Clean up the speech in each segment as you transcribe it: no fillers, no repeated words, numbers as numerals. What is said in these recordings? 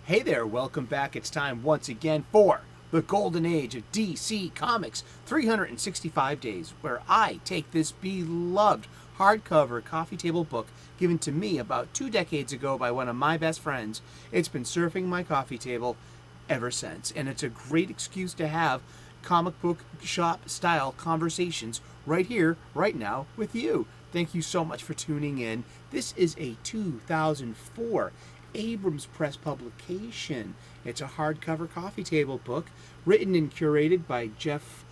Hey there, welcome back. It's time once again for the golden age of DC Comics, 365 days, where I take this beloved hardcover coffee table book given to me about 2 decades ago by one of my best friends. It's been surfing my coffee table ever since, and it's a great excuse to have comic book shop style conversations right here, right now with you. Thank you so much for tuning in. This is a 2004 Abrams press publication. It's a hardcover coffee table book written and curated by Geoff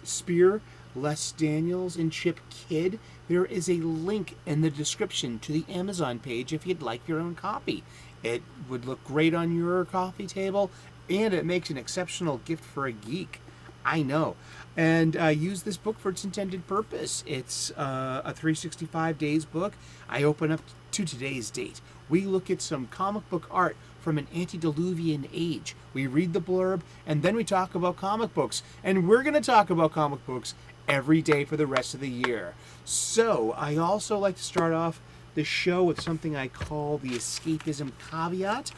Spear, Les Daniels, and Chip Kidd. There is a link in the description to the Amazon page if you'd like your own copy. It would look great on your coffee table, and it makes an exceptional gift for a geek. I know. And use this book for its intended purpose. It's a 365 days book. I open up to today's date. We look at some comic book art from an antediluvian age. We read the blurb, and then we talk about comic books. And we're going to talk about comic books every day for the rest of the year. So I also like to start off the show with something I call the escapism caveat.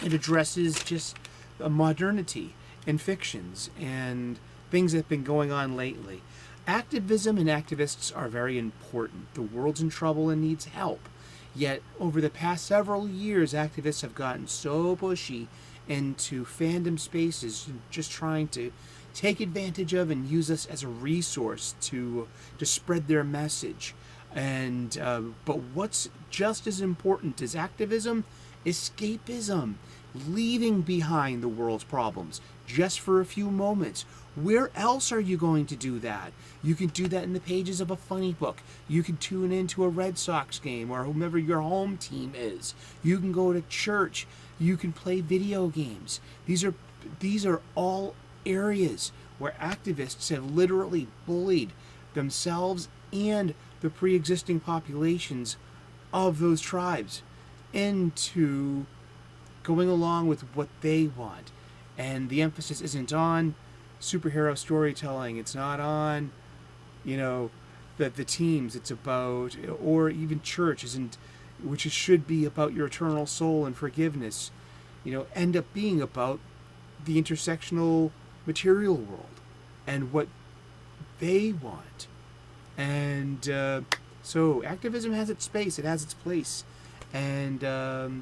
It addresses just modernity and fictions and things that have been going on lately. Activism and activists are very important. The world's in trouble and needs help. Yet, over the past several years, activists have gotten so pushy into fandom spaces, just trying to take advantage of and use us as a resource to spread their message. And but what's just as important as activism? Escapism. Leaving behind the world's problems just for a few moments. Where else are you going to do that? You can do that in the pages of a funny book. You can tune into a Red Sox game or whomever your home team is. You can go to church. You can play video games. These are all areas where activists have literally bullied themselves and the pre-existing populations of those tribes into going along with what they want. And the emphasis isn't on superhero storytelling. It's not on, the teams. It's about, or even church isn't, which it should be about your eternal soul and forgiveness, end up being about the intersectional material world and what they want. And so activism has its space. It has its place. And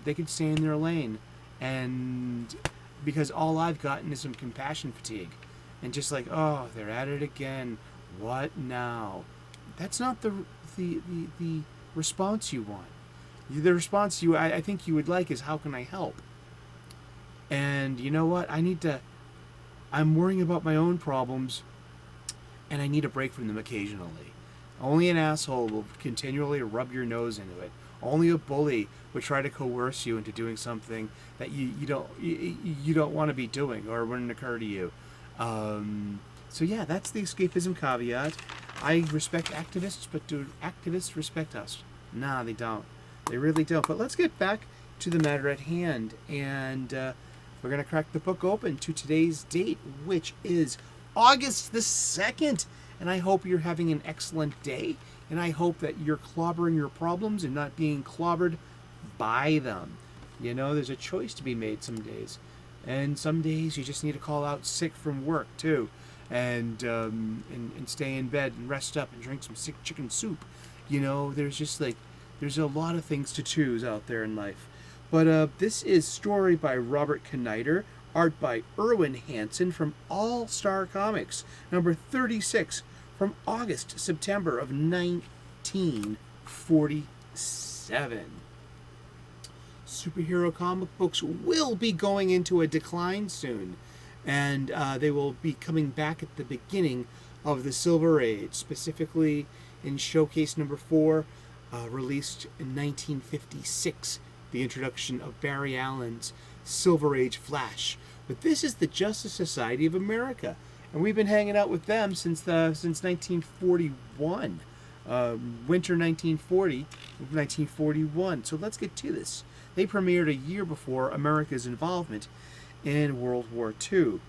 they can stay in their lane. And because all I've gotten is some compassion fatigue. And just like, oh, they're at it again. What now? That's not the response you want. The response I think you would like is, how can I help? And you know what? I'm worrying about my own problems, and I need a break from them occasionally. Only an asshole will continually rub your nose into it. Only a bully would try to coerce you into doing something that you don't want to be doing or wouldn't occur to you. So yeah, that's the escapism caveat. I respect activists, but do activists respect us? Nah, they don't. They really don't. But let's get back to the matter at hand, and we're going to crack the book open to today's date, which is August the 2nd. And I hope you're having an excellent day. And I hope that you're clobbering your problems and not being clobbered by them. There's a choice to be made some days. And some days you just need to call out sick from work, too. And stay in bed and rest up and drink some sick chicken soup. There's a lot of things to choose out there in life. But this is story by Robert Knighter, art by Erwin Hansen from All Star Comics, number 36, from September of 1947. Superhero comic books will be going into a decline soon, and they will be coming back at the beginning of the Silver Age, specifically in Showcase number 4, released in 1956, the introduction of Barry Allen's Silver Age Flash. But this is the Justice Society of America, and we've been hanging out with them since 1941, winter 1941. So let's get to this. They premiered a year before America's involvement in World War II.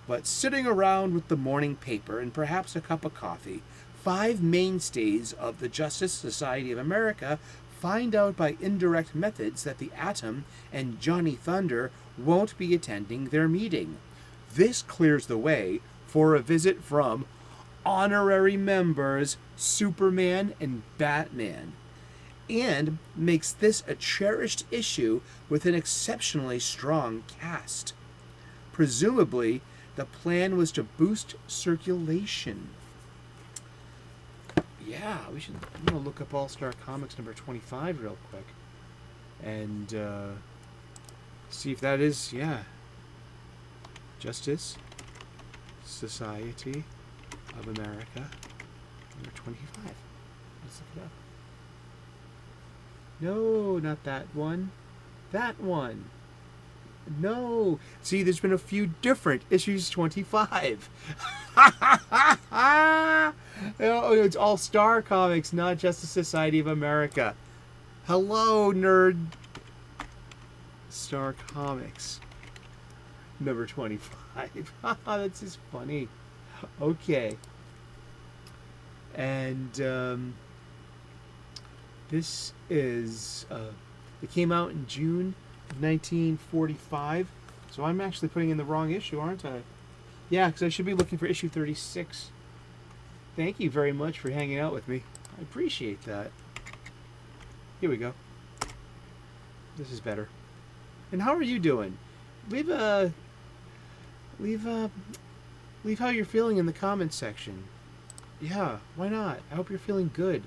But sitting around with the morning paper and perhaps a cup of coffee, 5 mainstays of the Justice Society of America find out by indirect methods that the Atom and Johnny Thunder won't be attending their meeting. This clears the way for a visit from honorary members Superman and Batman, and makes this a cherished issue with an exceptionally strong cast. Presumably, the plan was to boost circulation. Yeah, I'm going to look up All-Star Comics number 25 real quick. And see if that is, Justice Society of America number 25. Let's look it up. No, not that one. That one. No. See, there's been a few different issues 25. Oh, it's All-Star Comics, not Justice Society of America. Hello, nerd. Star Comics. Number 25. That's just funny. Okay. And this is... it came out in June of 1945. So I'm actually putting in the wrong issue, aren't I? Yeah, because I should be looking for issue 36. Thank you very much for hanging out with me. I appreciate that. Here we go. This is better. And how are you doing? Leave how you're feeling in the comments section. Yeah, why not? I hope you're feeling good.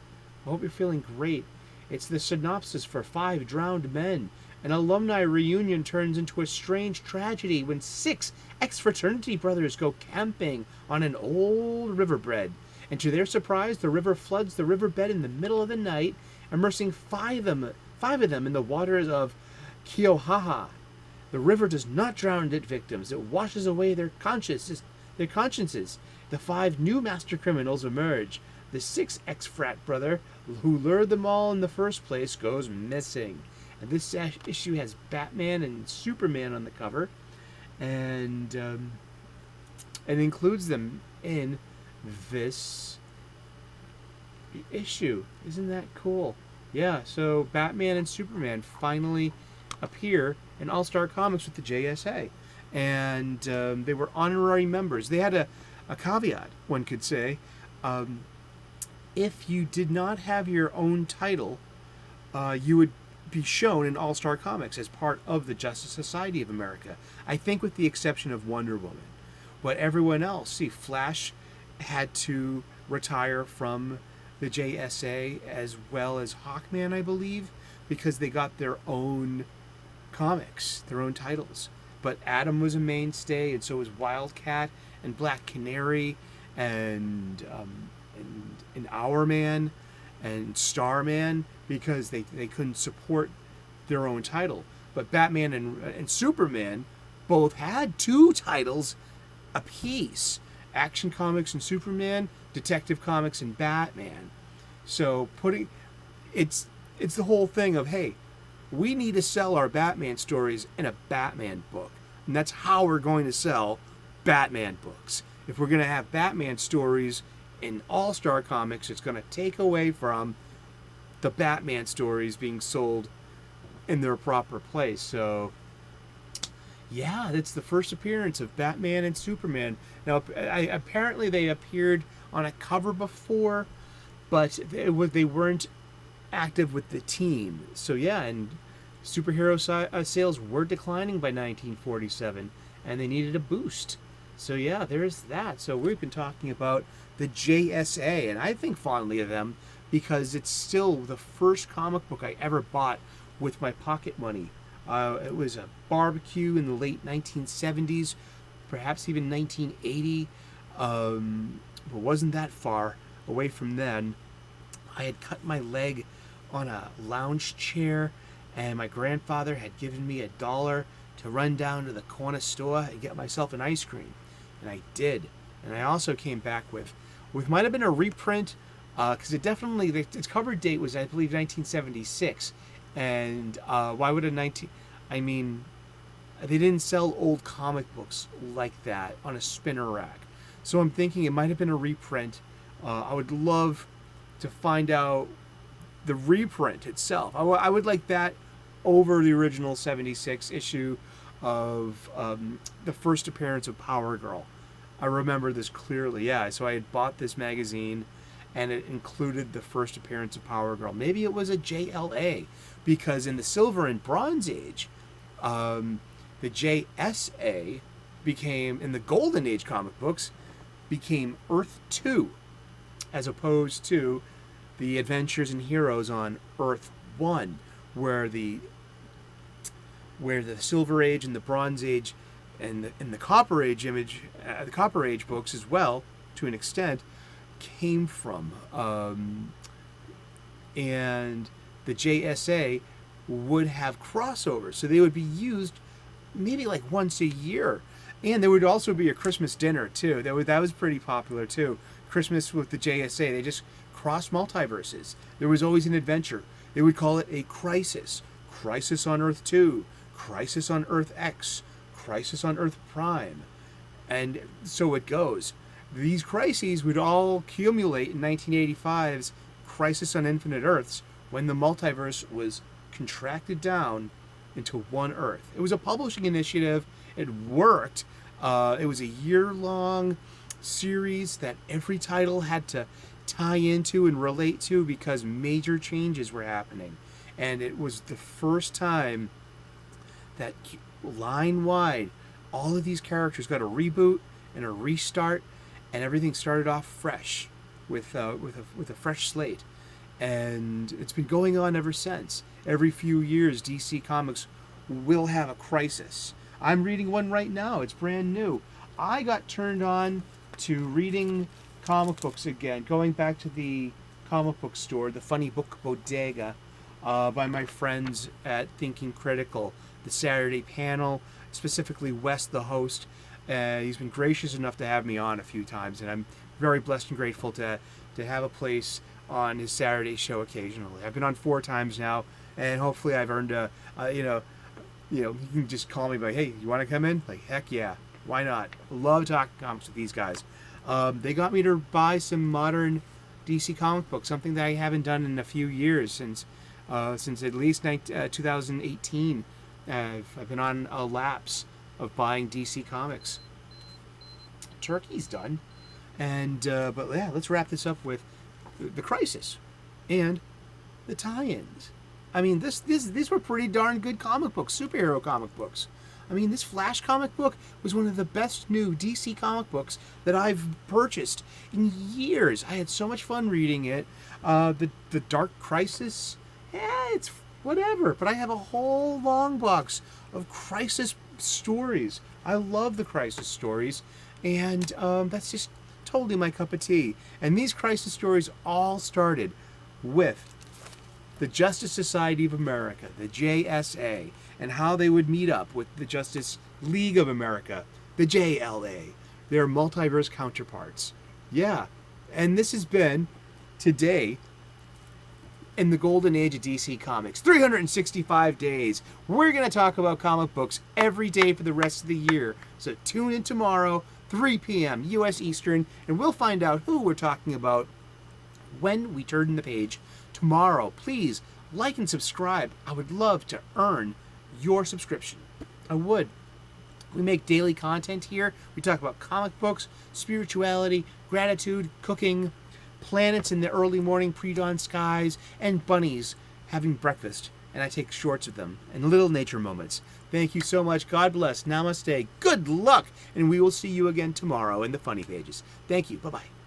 I hope you're feeling great. It's the synopsis for 5 Drowned Men. An alumni reunion turns into a strange tragedy when 6 ex-fraternity brothers go camping on an old riverbed. And to their surprise, the river floods the riverbed in the middle of the night, immersing 5 of them in the waters of Kiohaha. The river does not drown its victims. It washes away their consciences. The 5 new master criminals emerge. The 6th ex-frat brother, who lured them all in the first place, goes missing. And this issue has Batman and Superman on the cover, and it includes them in this issue. Isn't that cool? Yeah, so Batman and Superman finally appear in All-Star Comics with the JSA. And they were honorary members. They had a caveat, one could say. If you did not have your own title, you would be shown in All-Star Comics as part of the Justice Society of America. I think with the exception of Wonder Woman. But everyone else, see, Flash had to retire from the JSA, as well as Hawkman, I believe, because they got their own comics, their own titles. But Atom was a mainstay, and so was Wildcat and Black Canary and Hourman and Starman, because they couldn't support their own title. But Batman and Superman both had 2 titles apiece. Action Comics and Superman, Detective Comics and Batman. So it's the whole thing of, hey, we need to sell our Batman stories in a Batman book. And that's how we're going to sell Batman books. If we're going to have Batman stories in All-Star Comics, it's going to take away from the Batman stories being sold in their proper place. So, yeah, that's the first appearance of Batman and Superman. Now, apparently they appeared on a cover before, but they weren't active with the team. So, yeah, and superhero sales were declining by 1947, and they needed a boost. So, yeah, there's that. So we've been talking about the JSA, and I think fondly of them because it's still the first comic book I ever bought with my pocket money. It was a barbecue in the late 1970s, perhaps even 1980. But wasn't that far away from then. I had cut my leg on a lounge chair, and my grandfather had given me $1 to run down to the corner store and get myself an ice cream. And I did. And I also came back with might have been a reprint, because its cover date was, I believe, 1976. And why would they didn't sell old comic books like that on a spinner rack. So I'm thinking it might have been a reprint. I would love to find out the reprint itself. I would like that over the original 76 issue of the first appearance of Power Girl. I remember this clearly. Yeah, so I had bought this magazine, and it included the first appearance of Power Girl. Maybe it was a JLA, because in the Silver and Bronze Age, the JSA became, in the Golden Age comic books, became Earth 2, as opposed to the Adventures and Heroes on Earth 1, where the Silver Age and the Bronze Age and the Copper Age the Copper Age books as well, to an extent, came from. And the JSA would have crossovers, so they would be used maybe like once a year. And there would also be a Christmas dinner too. That was pretty popular too. Christmas with the JSA, they just crossed multiverses. There was always an adventure. They would call it a crisis. Crisis on Earth 2, Crisis on Earth X, Crisis on Earth Prime. And so it goes. These crises would all accumulate in 1985's Crisis on Infinite Earths, when the multiverse was contracted down into one Earth. It was a publishing initiative. It worked. It was a year-long series that every title had to tie into and relate to, because major changes were happening. And it was the first time that line-wide all of these characters got a reboot and a restart, and everything started off fresh with a fresh slate. And it's been going on ever since. Every few years, DC Comics will have a crisis. I'm reading one right now. It's brand new. I got turned on to reading comic books again, going back to the comic book store, the Funny Book Bodega, by my friends at Thinking Critical. The Saturday panel, specifically Wes, the host. He's been gracious enough to have me on a few times, and I'm very blessed and grateful to have a place on his Saturday show occasionally. I've been on 4 times now, and hopefully I've earned you can just call me by, hey, you want to come in? Like, heck yeah, why not? Love talking comics with these guys. They got me to buy some modern DC comic books, something that I haven't done in a few years, since at least 2018. I've been on a lapse of buying DC Comics. Turkey's done. And but yeah, let's wrap this up with the Crisis and the tie-ins. I mean, these were pretty darn good comic books, superhero comic books. I mean, this Flash comic book was one of the best new DC comic books that I've purchased in years. I had so much fun reading it. The Dark Crisis, it's whatever. But I have a whole long box of Crisis stories. I love the Crisis stories, and that's just totally my cup of tea. And these Crisis stories all started with the Justice Society of America, the JSA, and how they would meet up with the Justice League of America, the JLA, their multiverse counterparts. Yeah, and this has been today in the golden age of DC Comics. 365 days. We're going to talk about comic books every day for the rest of the year. So tune in tomorrow, 3 p.m. U.S. Eastern, and we'll find out who we're talking about when we turn the page tomorrow. Please like and subscribe. I would love to earn your subscription. I would. We make daily content here. We talk about comic books, spirituality, gratitude, cooking, planets in the early morning pre-dawn skies, and bunnies having breakfast. And I take shorts of them and little nature moments. Thank you so much. God bless. Namaste. Good luck. And we will see you again tomorrow in the funny pages. Thank you. Bye-bye.